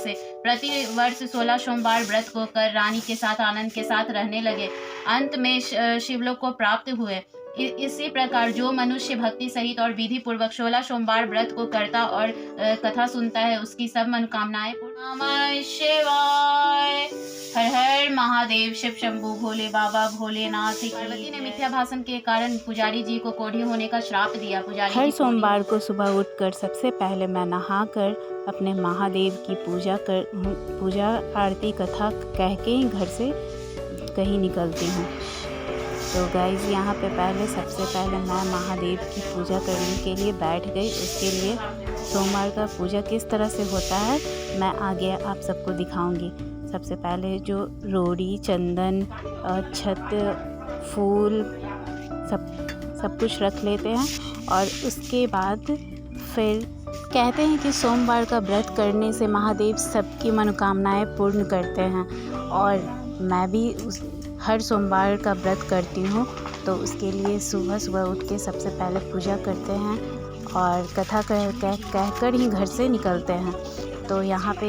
से प्रति वर्ष 16 सोमवार व्रत को कर रानी के साथ आनंद के साथ रहने लगे। अंत में शिवलोक को प्राप्त हुए। इसी प्रकार जो मनुष्य भक्ति सहित और विधि पूर्वक 16 सोमवार व्रत को करता और कथा सुनता है, उसकी सब मनोकामनाएं पूर्ण। नमः शिवाय। हर हर महादेव। शिव शंभू भोले बाबा भोलेनाथ। पार्वती ने मिथ्या भाषण के कारण पुजारी जी को कोढ़ी होने का श्राप दिया। पुजारी हर सोमवार को सुबह उठकर सबसे पहले मैं नहाकर अपने महादेव की पूजा आरती कथा कह के ही घर से कहीं निकलती हूँ। तो गाइज़ यहाँ पे सबसे पहले मैं महादेव की पूजा करने के लिए बैठ गई। उसके लिए सोमवार का पूजा किस तरह से होता है मैं आगे आप सबको दिखाऊंगी। सबसे पहले जो रोड़ी, चंदन, अक्षत, फूल सब कुछ रख लेते हैं और उसके बाद फिर कहते हैं कि सोमवार का व्रत करने से महादेव सबकी मनोकामनाएं पूर्ण करते हैं। और मैं भी हर सोमवार का व्रत करती हूँ, तो उसके लिए सुबह सुबह उठ के सबसे पहले पूजा करते हैं और कथा कहकर ही घर से निकलते हैं। तो यहाँ पे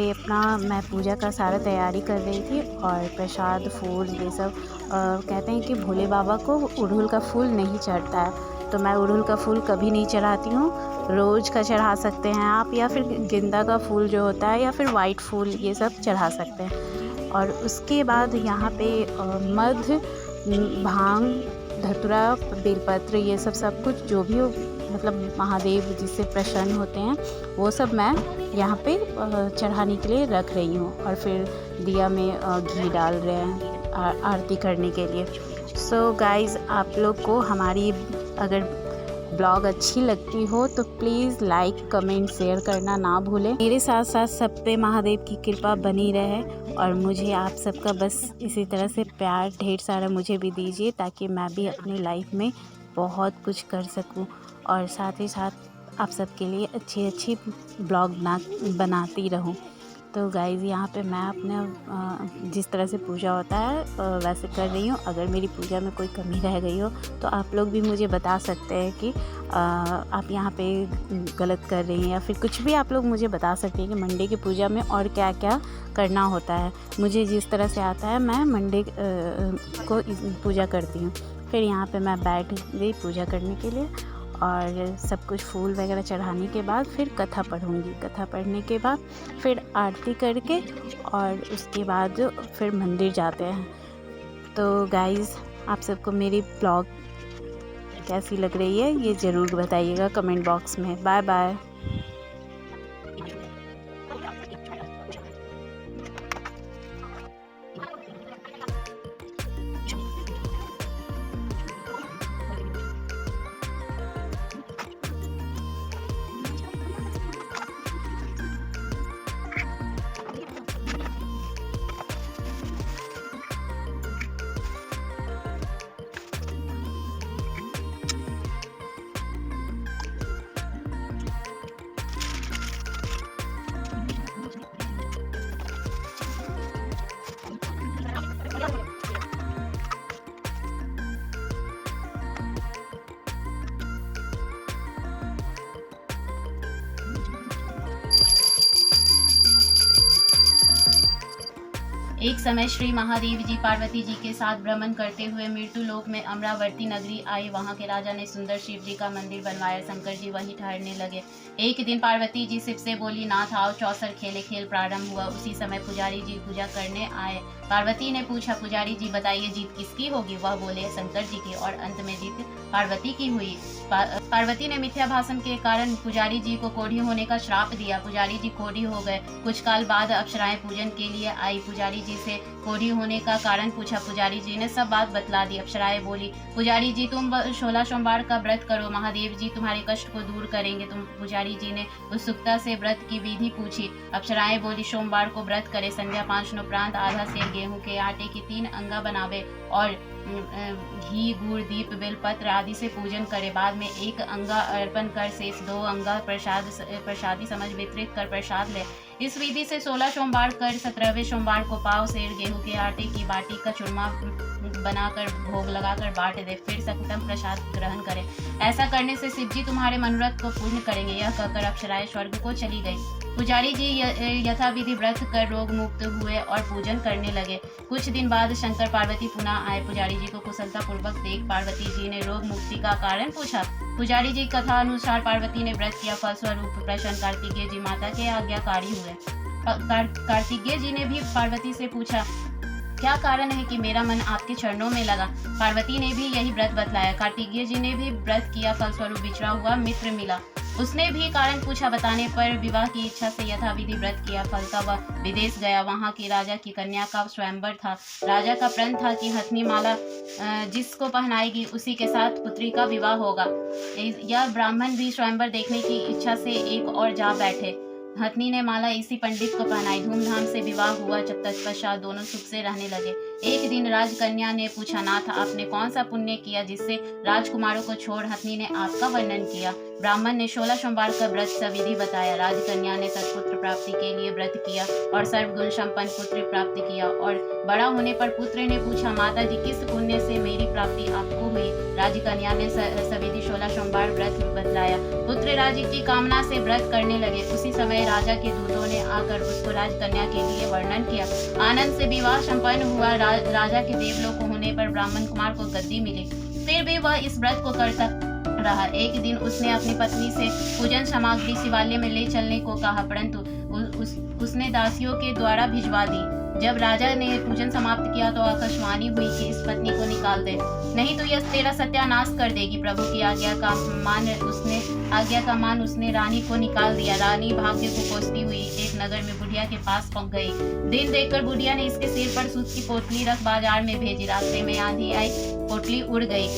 मैं पूजा का सारा तैयारी कर रही थी और प्रसाद, फूल ये सब कहते हैं कि भोले बाबा को अड़हुल का फूल नहीं चढ़ता है, तो मैं अड़हुल का फूल कभी नहीं चढ़ाती हूँ। रोज़ का चढ़ा सकते हैं आप, या फिर गेंदा का फूल जो होता है, या फिर वाइट फूल, ये सब चढ़ा सकते हैं। और उसके बाद यहाँ पे मध, भांग, धतूरा, बेलपत्र, ये सब कुछ जो भी मतलब महादेव जिससे प्रसन्न होते हैं वो सब मैं यहाँ पे चढ़ाने के लिए रख रही हूँ। और फिर दिया में घी डाल रहे हैं आरती करने के लिए। सो गाइज़, आप लोग को हमारी अगर ब्लॉग अच्छी लगती हो तो प्लीज़ लाइक, कमेंट, शेयर करना ना भूलें। मेरे साथ साथ सब पे महादेव की कृपा बनी रहे और मुझे आप सबका बस इसी तरह से प्यार ढेर सारा मुझे भी दीजिए, ताकि मैं भी अपनी लाइफ में बहुत कुछ कर सकूं और साथ ही साथ आप सबके लिए अच्छी ब्लॉग बनाती रहूं। तो गाइज़, यहाँ पे मैं अपने जिस तरह से पूजा होता है वैसे कर रही हूँ। अगर मेरी पूजा में कोई कमी रह गई हो तो आप लोग भी मुझे बता सकते हैं कि आप यहाँ पे गलत कर रही हैं, या फिर कुछ भी आप लोग मुझे बता सकते हैं कि मंडे की पूजा में और क्या क्या करना होता है। मुझे जिस तरह से आता है मैं मंडे को पूजा करती हूँ। फिर यहाँ पे मैं बैठ गई पूजा करने के लिए और सब कुछ फूल वगैरह चढ़ाने के बाद फिर कथा पढ़ूँगी। कथा पढ़ने के बाद फिर आरती करके और उसके बाद फिर मंदिर जाते हैं। तो गाइज़, आप सबको मेरी ब्लॉग कैसी लग रही है ये ज़रूर बताइएगा कमेंट बॉक्स में। Bye bye. एक समय श्री महादेव जी पार्वती जी के साथ भ्रमण करते हुए मृत्यु लोक में अमरावती नगरी आए। वहां के राजा ने सुंदर शिव जी का मंदिर बनवाया। शंकर जी वहीं ठहरने लगे। एक दिन पार्वती जी शिव से बोली, नाथ आओ चौसर खेले। खेल प्रारंभ हुआ। उसी समय पुजारी जी पूजा करने आए। पार्वती ने पूछा, पुजारी जी बताइए जीत किसकी होगी? वह बोले, शंकर जी की। और अंत में जीत पार्वती की हुई। पार्वती ने मिथ्या भाषण के कारण पुजारी जी को कोढ़ी होने का श्राप दिया। पुजारी जी कोढ़ी हो गए। कुछ काल बाद अप्सराएं पूजन के लिए आई। पुजारी जी से कोढ़ी होने का कारण पूछा। पुजारी जी ने सब बात बतला दी। अप्सराएं बोली, पुजारी जी तुम 16 सोमवार का व्रत करो, महादेव जी तुम्हारे कष्ट को दूर करेंगे। पुजारी जी ने उत्सुकता से व्रत की विधि पूछी। अप्सराएं बोली, सोमवार को व्रत करे, संध्या 5 उपरांत आधा सेर गेहूं के आटे की 3 अंगा बनावे और घी, गुड़, दीप, बेलपत्र आदि से पूजन करे। बाद में 1 अंगा अर्पण कर शेष 2 अंगा प्रसादी समझ वितरित कर प्रसाद ले। इस विधि से 16 सोमवार कर 17वें सोमवार को पाव सेर गेहूं के आटे की बाटी का चूरमा बनाकर भोग लगाकर बांट दे। फिर सकटम प्रसाद ग्रहण करें। ऐसा करने से शिव जी तुम्हारे मनोरथ को पूर्ण करेंगे। यह कहकर अप्सराएं स्वर्ग को चली गई। पुजारी जी यथाविधि व्रत कर रोग मुक्त हुए और पूजन करने लगे। कुछ दिन बाद शंकर पार्वती पुनः आए। पुजारी जी को कुशलता पूर्वक देख पार्वती जी ने रोग मुक्ति का कारण पूछा। पुजारी जी कथा अनुसार पार्वती ने व्रत किया, फलस्वरूप प्रसन्न कार्तिकेय जी माता के आज्ञाकारी हुए। कार्तिकेय जी ने भी पार्वती से पूछा, क्या कारण है कि मेरा मन आपके चरणों में लगा। पार्वती ने भी यही व्रत बतलाया। कार्तिकेय जी ने भी व्रत किया, फलस्वरूप बिछड़ा हुआ मित्र मिला। उसने भी कारण पूछा, बताने पर विवाह की इच्छा से यथाविधि व्रत किया। फलतः वह विदेश गया। वहां की राजा की कन्या का स्वयंवर था। राजा का प्रण था कि हथनी माला जिसको पहनाएगी उसी के साथ पुत्री का विवाह होगा। यह ब्राह्मण भी स्वयंवर देखने की इच्छा से एक और जा बैठे। हथनी ने माला इसी पंडित को पहनाई। धूमधाम से विवाह हुआ। जब तत्पश्चात दोनों सुख से रहने लगे। एक दिन राजकन्या ने पूछा, नाथ आपने कौन सा पुण्य किया जिससे राजकुमारों को छोड़ हथनी ने आपका वर्णन किया। ब्राह्मण ने 16 सोमवार का व्रत सविधि बताया। राजकन्या ने सत्पुत्र प्राप्ति के लिए व्रत किया और सर्वगुण संपन्न पुत्र प्राप्त किया। और बड़ा होने पर पुत्र ने पूछा, माता जी किस पुण्य से मेरी प्राप्ति आपको हुई। राजकन्या ने सविधि 16 सोमवार व्रत बतलाया। पुत्र राज्य की कामना से व्रत करने लगे। उसी समय राजा के दूतों ने आकर उसको राजकन्या के लिए वर्णन किया। आनंद से विवाह संपन्न हुआ। राजा के देवलोक होने पर ब्राह्मण कुमार को गद्दी मिली। फिर भी वह इस व्रत को करता रहा। एक दिन उसने अपनी पत्नी से पूजन सामग्री शिवालय में ले चलने को कहा, परंतु उसने दासियों के द्वारा भिजवा दी। जब राजा ने पूजन समाप्त किया तो आकाशवाणी हुई कि इस पत्नी को निकाल दे, नहीं तो यह तेरा सत्यानाश कर देगी। प्रभु की आज्ञा का मान उसने रानी को निकाल दिया। रानी भाग्य को कोसती हुई एक नगर में बुढ़िया के पास पहुंच गई। दिन देखकर बुढ़िया ने इसके सिर पर सूत की पोटली रख बाजार में भेजी। रास्ते में आंधी आई, पोटली उड़ गई।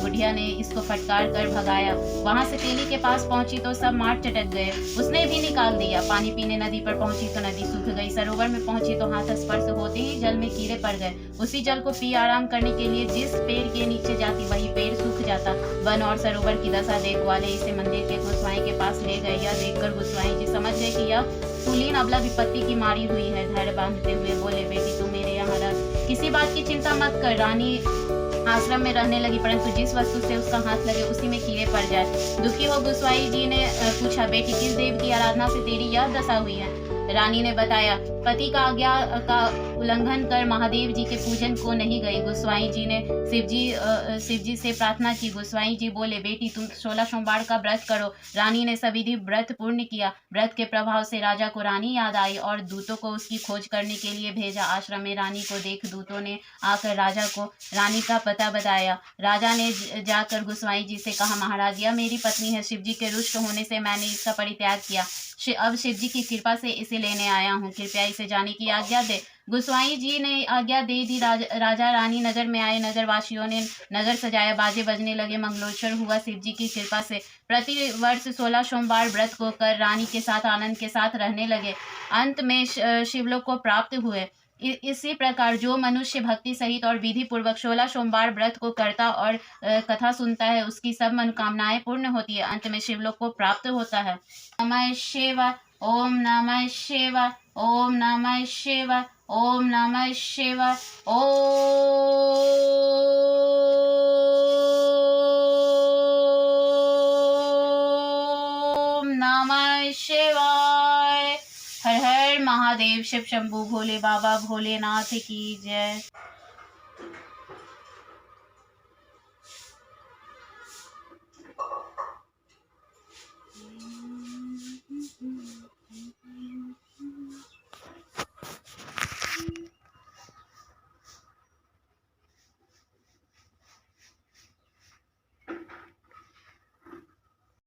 बुढ़िया ने इसको फटकार कर भगाया। वहां से तेली के पास पहुंची तो सब मार चटक गए। उसने भी निकाल दिया। पानी पीने नदी पर पहुंची तो नदी सूख गई। सरोवर में पहुंची तो हाथ स्पर्श होते ही जल में कीड़े पड़ गए। उसी जल को पी आराम करने के लिए जिस पेड़ के नीचे जाती वही पेड़ सूख जाता। वन और सरोवर की दशा देख वाले इसे मंदिर के गोसाई के पास ले गए। यह देखकर गोसाई जी समझ गए कि यह कुलीन अबला विपत्ति की मारी हुई है। धैर्य बांधते हुए बोले, बेटी तू मेरे यहाँ रह, किसी बात की चिंता मत कर। रानी आश्रम में रहने लगी, परंतु जिस वस्तु से उसका हाथ लगे उसी में कीड़े पड़ जाए। दुखी हो गोसाई जी ने पूछा, बेटी किस देव की आराधना से तेरी यह दशा हुई है। रानी ने बताया, पति का आज्ञा का उल्लंघन कर महादेव जी के पूजन को नहीं गई। गोसाई जी ने शिव जी से प्रार्थना की। गोसाई जी बोले, बेटी तुम 16 सोमवार का व्रत करो। रानी ने सविधि व्रत पूर्ण किया। व्रत के प्रभाव से राजा को रानी याद आई और दूतों को उसकी खोज करने के लिए भेजा। आश्रम में रानी को देख दूतों ने आकर राजा को रानी का पता बताया। राजा ने जाकर गोसाई जी से कहा, महाराज यह मेरी पत्नी है। शिव जी के रुष्ट होने से मैंने इसका परित्याग किया। अब शिव जी की कृपा से इसे लेने आया हूँ। कृपया इसे जाने की आज्ञा दे। गोसाई जी ने आज्ञा दे दी। राजा रानी नगर में आए। नगर वासियों ने नगर सजाया, बाजे बजने लगे। मंगलोचर हुआ। शिव जी की कृपा से प्रति वर्ष 16 सोमवार व्रत को कर रानी के साथ आनंद के साथ रहने लगे। अंत में शिवलोक को प्राप्त हुए। इसी प्रकार जो मनुष्य भक्ति सहित और विधि पूर्वक 16 सोमवार व्रत को करता और कथा सुनता है उसकी सब मनोकामनाएं पूर्ण होती है। अंत में शिवलोक को प्राप्त होता है। नमः शिवाय। ओम नमः शिवाय। ओम नमः शिवाय। ओम नमः शिवाय। ओम नमः शिवाय। हर हर महादेव। शिव शंभू भोले बाबा भोलेनाथ की जय।